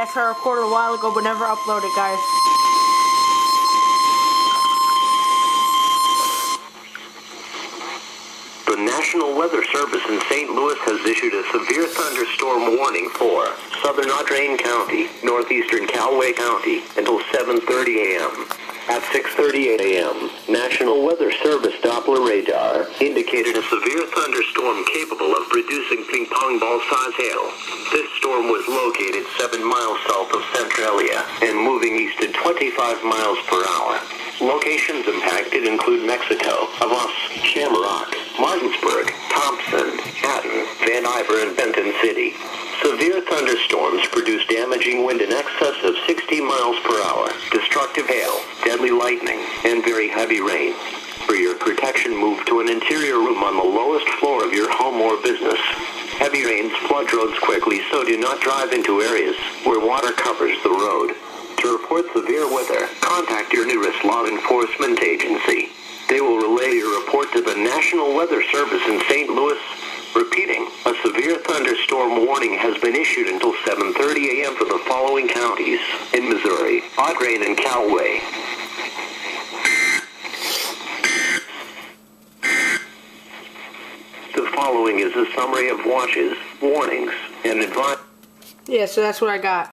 EAS I recorded a while ago but never uploaded, guys. The National Weather Service in St. Louis has issued a severe thunderstorm warning for southern Audrain County, northeastern Callaway County until 7:30 a.m. At 6:38 a.m., National Weather Service Doppler radar indicated a severe thunderstorm capable of producing ping-pong ball-size hail. This storm was located 7 miles south of Centralia and moving east at 25 miles per hour. Locations impacted include Mexico, Havas, Shamrock, Martinsburg, Thompson, Hatton, Van Iver, and Benton City. Severe thunderstorms produce damaging wind in excess of 60 miles per hour, destructive hail, deadly lightning, and very heavy rain. For your protection, move to an interior room on the lowest floor of your home or business. Heavy rains flood roads quickly, so do not drive into areas where water covers the road. To report severe weather, contact your nearest law enforcement agency. They will relay your report to the National Weather Service in St. Louis. Repeating, a severe thunderstorm warning has been issued until 7:30 a.m. for the following counties in Missouri: Audrain and Callaway. The following is a summary of watches, warnings, and advice. Yeah, so that's what I got.